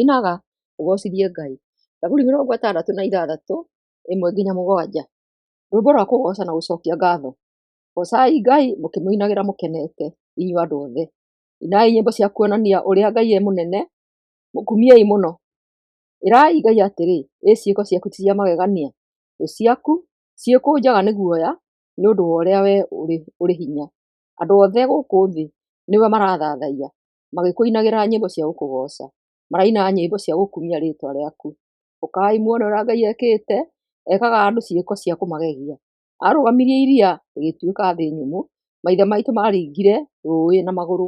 Inaga ũgocithie Ngai. Zaburi 66, 1-7. Rwĩmbo rwa kũgoca na gũcokia ngatho. Gocai Ngai mũkĩmũinagĩra mũkenete, inyuĩ andũ othe. Inai nyĩmbo cia kuonania ũrĩa Ngai e mũnene, mũkumiei mũno. Ĩrai Ngai atĩrĩ, ciĩko ciaku ti cia magegania. Thũ ciaku ciĩkũnjaga nĩ guoya nĩ ũndũ wa ũrĩa we ũrĩ hinya. Andũ othe gũkũ thĩ nĩwe marathathaiya, magĩkũinagĩra nyĩmbo cia gũkũgoca. Maraina nyĩmbo cia gũkumia rĩĩtwa rĩaku. Ũkai muone ũrĩa Ngai ekĩte, ekaga andũ ciĩko cia kũmagegia. Arũgamirie iria rĩgĩtuĩka thĩ nyũmũ, maithe maitũ maringire rũũĩ na magũrũ.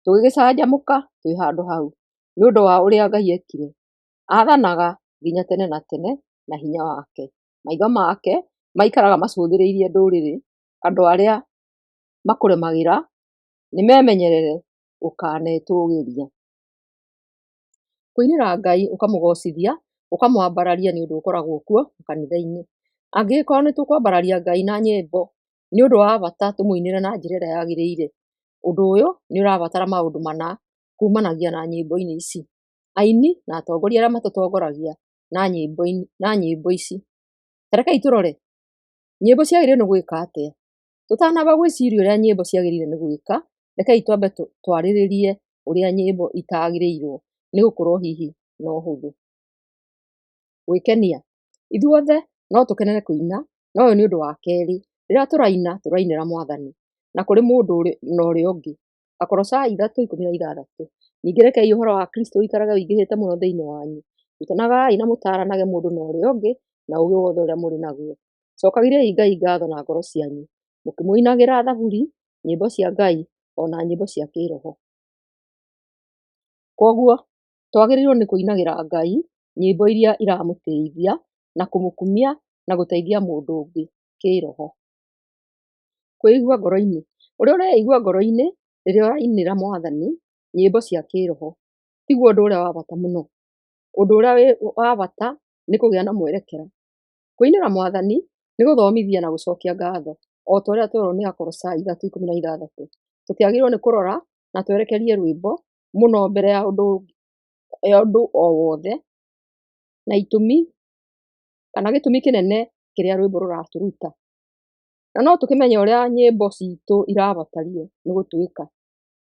Tũgĩgĩcanjamũka twĩ handũ hau, nĩ ũndũ wa ũrĩa Ngai ekire. Aathanaga nginya tene na tene na hinya wake. Maitho make maikaraga macũthĩrĩirie ndũrĩrĩ, andũ arĩa makũremagĩra nĩmemenyerere ũkanetũũgĩria. Kũinĩra Ngai ũkamũgocithia, ũkamwambararia nĩ ũndũ ũkoragwo kuo kanitha-inĩ. Angĩgĩkorwo nĩ tũkwambararia Ngai na nyĩmbo, nĩ ũndũ wa bata tũmũinĩre na njĩra ĩrĩa yagĩrĩire. Ũndũ ũyũ nĩ ũrabatara maũndũ mana kumanagia na nyĩmbo-inĩ ici. Aini na atongoria arĩa matũtongoragia na nyĩmbo ici. Ta rekei tũrore, nyĩmbo ciagĩrĩirwo nĩ gwĩka atĩa? Tũtanamba gwĩciria ũrĩa nyĩmbo ciagĩrĩire nĩ gwĩka, rekei twambe twarĩrĩrie ũrĩa nyĩmbo itagĩrĩirwo nĩ gũkorwo hihi na ũhũthũ. Gwĩkenia. Ithuothe no tũkenere kũina, no ũyũ nĩ ũndũ wa kerĩ. Rĩrĩa tũraina, tũrainĩra Mwathani. Na kũrĩ mũndũ na ũrĩa ũngĩ. Akolosai 3:16. Ningĩ rekei ũhoro wa Kristo ũikarage ũingĩhĩte mũno thĩinĩ wanyu. Rutanagai na mũtaranage mũndũ na ũrĩa ũngĩ na ũũgĩ wothe ũrĩa mũrĩ naguo. Cokagĩriai Ngai ngatho na ngoro cianyu, mũkĩmũinagĩra thaburi, nyĩmbo cia Ngai, ona nyĩmbo cia kĩroho. Koguo, twagĩrĩirwo nĩ kũinagĩra Ngai nyĩmbo iria iramũtĩithia na kũmũkumia na gũteithia mũndũ ũngĩ kĩroho. Kwĩigua ngoro-inĩ. Ũrĩa ũreigua ngoro-inĩ rĩrĩa ũrainĩra Mwathani nyĩmbo cia kĩroho, tiguo ũndũ ũrĩa wa bata mũno. Ũndũ ũrĩa wa bata nĩ kũgĩa na mwerekera. Kũinĩra Mwathani nĩ gũthomithia na gũcokia ngatho, o ta ũrĩa twerwo nĩ Akolosai 3:16. Tũtiagĩrĩirwo nĩ kũrora na twerekerie rwĩmbo mũno mbere ya ũndũ o wothe, na gĩtũmi kĩnene kĩrĩa rwĩmbo rũratũruta. Na no tũkĩmenye ũrĩa nyĩmbo citũ irabatario nĩ gũtuĩka.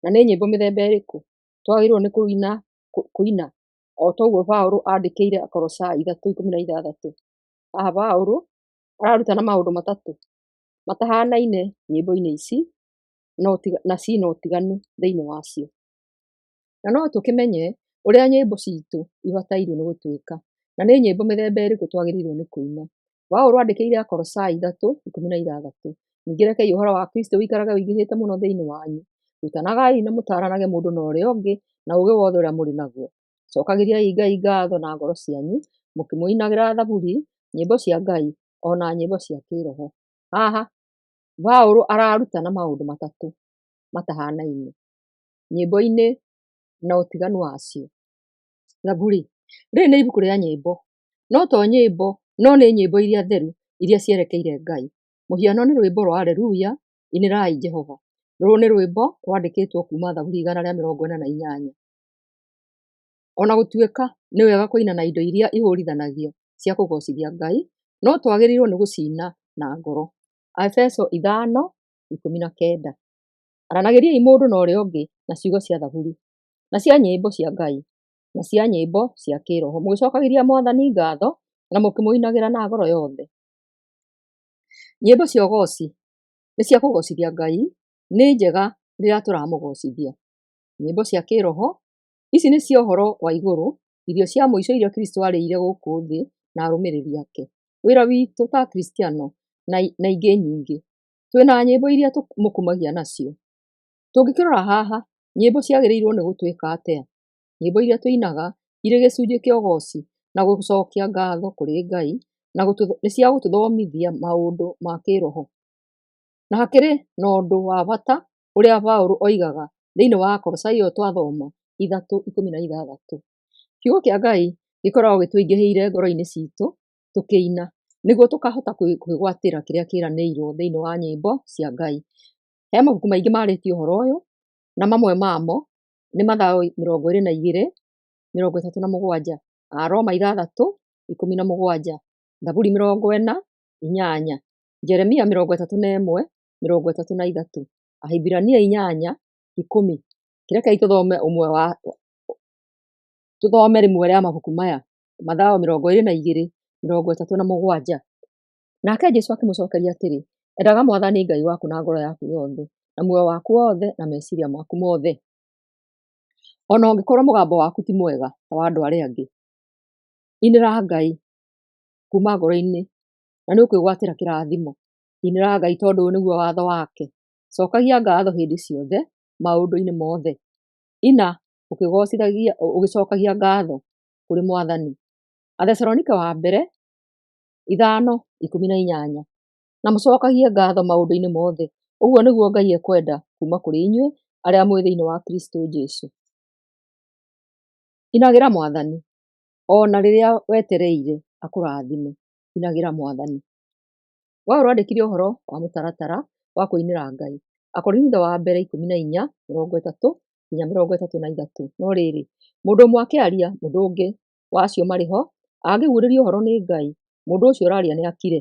Na nĩ nyĩmbo mĩthemba ĩrĩkũ twagĩrĩirwo nĩ kũina, o ta ũguo Paũlũ andĩkĩire Akolosai 3:16. Haha Paũlũ ararutana maũndũ matatũ matahanaine nyĩmbo-inĩ ici na cina ũtiganu thĩinĩ wacio. Na no tũkĩmenye ũrĩa nyĩmbo citũ ibatairwo nĩ gũtuĩka. Na nĩ nyĩmbo mĩthemba ĩrĩkũ twagĩrĩirwo nĩ kũina. Paũlũ andĩkĩire Akolosai 3:16. Ningĩ rekei ũhoro wa Kristo ũikarage ũingĩhĩte mũno thĩinĩ wanyu. Rutanagai na mũtaranage mũndũ na ũrĩa ũngĩ na ũũgĩ wothe ũrĩa mũrĩ naguo. Cokagĩriai Ngai ngatho na ngoro cianyu, mũkĩmũinagĩra thaburi, nyĩmbo cia Ngai, ona nyĩmbo cia kĩroho. Haha, Paũlũ ararutana maũndũ matatũ matahanaine nyĩmbo-inĩ na ũtiganu wacio. Thaburi. Rĩrĩ nĩ ibuku rĩa nyĩmbo. No to nyĩmbo, no nĩ nyĩmbo iria theru, iria cierekeire Ngai. Mũhiano nĩ rwĩmbo rwa Aleluya, inĩrai Jehova. Rũrũ nĩ rwĩmbo rwandĩkĩtwo kuuma Thaburi 148. Ona gũtuĩka nĩ wega kũina na indo iria ihũrithanagio cia kũgocithia Ngai, no twagĩrĩirwo nĩ gũcina na ngoro. Efeso 5:19. Aranagĩriai mũndũ na ũrĩa ũngĩ na ciugo cia thaburi, na cia nyĩmbo cia Ngai, na cia nyĩmbo cia kĩroho, mũgĩcokagĩria Mwathani ngatho na mũkĩmũinagĩra na ngoro yothe. Nyĩmbo cia ũgooci nĩ cia kũgocithia Ngai, nĩ njega rĩrĩa tũramũgocithia. Nyĩmbo cia kĩroho, ici nĩ cia ũhoro wa igũrũ, irio cia mũico iria Kristo arĩire gũkũ thĩ na arũmĩrĩri ake. Wĩra witũ ta Akristiano na ingĩ nyingĩ, twĩna nyĩmbo iria tũmũkumagia nacio. Tũngĩkĩrora haha, nyĩmbo ciagĩrĩirwo nĩ gũtuĩka atĩa? Nyĩmbo iria tũinaga irĩ gĩcunjĩ kĩa ũgooci na gũcokia ngatho kũrĩ Ngai nĩ cia gũtũthomithia maũndũ ma kĩroho. Na hakĩrĩ na ũndũ wa bata ũrĩa Paũlũ oigaga thĩinĩ wa Akolosai ĩyo twathoma 3:16. Kiugo kĩa Ngai gĩkoragwo gĩtũingĩhĩire ngoro-inĩ citũ tũkĩina, nĩguo tũkahota kwĩgwatĩra kĩrĩa kĩĩranĩirwo thĩinĩ wa nyĩmbo cia Ngai. He mabuku maingĩ marĩtie ũhoro ũyũ, na mamwe mamo nĩ Mathayo 22, 37, Aroma 6:17, Thaburi 40:8, Jeremia 31:33, Ahibirania 8:10. Rekei tũthome rĩmwe rĩa mabuku maya. Mathayo 22:37. Nake Jesũ akĩmũcokeria atĩrĩ, endaga Mwathani Ngai waku na ngoro yaku yothe, na muoyo waku wothe, na meciria maku mothe. Ona ũngĩkorwo mũgambo waku ti mwega ta wa andũ arĩa angĩ, inĩra Ngai kuma ngoro-inĩ na nĩũkwĩgwatĩra kĩrathimo. Inĩra Ngai tondũ ũyũ nĩguo watho wake. Cokagia ngatho hĩndĩ ciothe maũndũ-inĩ mothe. Ina ũgĩcokagia ngatho kũrĩ Mwathani. Athesalonike wa mbere 5:18. Na mũcokagie ngatho maũndũ-inĩ mothe. Ũguo nĩguo Ngai ekwenda kuma kũrĩ inyuĩ arĩa mwĩ thĩinĩ wa Kristo Jesũ. Inagĩra Mwathani ona rĩrĩa wetereire akũrathime. Inagĩra Mwathani. Wee ũrandĩkire ũhoro wa mũtaratara wa kũinĩra Ngai. Akorinitho wa mbere 14:30-33. No rĩrĩ, mũndũ ũmwe akĩaria, mũndũ ũngĩ wacio marĩ ho, angĩguũrĩrio ũhoro nĩ Ngai, mũndũ ũcio ũraria nĩ akire.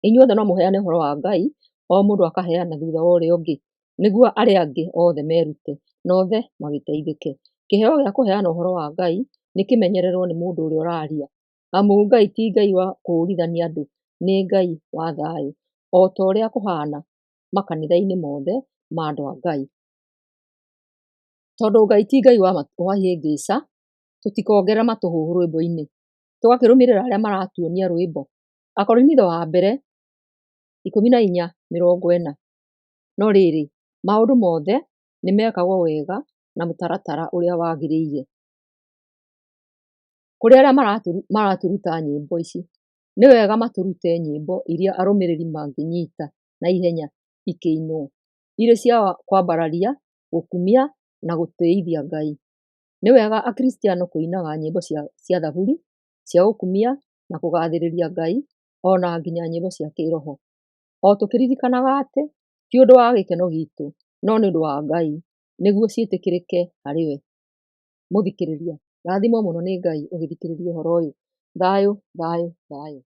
Inyuothe no mũheane ũhoro wa Ngai, o mũndũ akaheana thutha wa ũrĩa ũngĩ, nĩguo arĩa angĩ othe merute, na othe magĩteithĩke. Kĩheo gĩa kũheana ũhoro wa Ngai nĩ kĩmenyererwo nĩ mũndũ ũrĩa ũraria, amu Ngai ti Ngai wa kũũrithania andũ, nĩ Ngai wa thayũ, o ta ũrĩa kũhana makanitha-inĩ mothe ma andũ a Ngai. Tondũ Ngai ti Ngai wa ihĩngĩca, tũtikongerera matũhũhũ rwĩmbo-inĩ, tũgakĩrũmĩrĩra arĩa maratuonia rwĩmbo. Akorinitho wa mbere 14:40. No rĩrĩ, maũndũ mothe nĩ mekagwo wega na mũtaratara ũrĩa wagĩrĩire. Kũrĩ arĩa maratũruta nyĩmbo ici, nĩ wega matũrute nyĩmbo iria arũmĩrĩri mangĩnyita na ihenya ikĩinwo, irĩ cia kwambararia, gũkumia na gũtĩithia Ngai. Nĩ wega akristiano kũinaga nyĩmbo cia thaburi, cia gũkumia na kũgathĩrĩria Ngai, ona nginya nyĩmbo cia kĩroho. O tũkĩririkanaga atĩ ti ũndũ wa gĩkeno gitũ, no nĩ ũndũ wa Ngai, nĩguo ciĩtĩkĩrĩke harĩ we. Mũthikĩrĩria, rathimwo mũno nĩ Ngai ũgĩthikĩrĩria ũhoro ũyũ. Thayũ, thayũ, thayũ.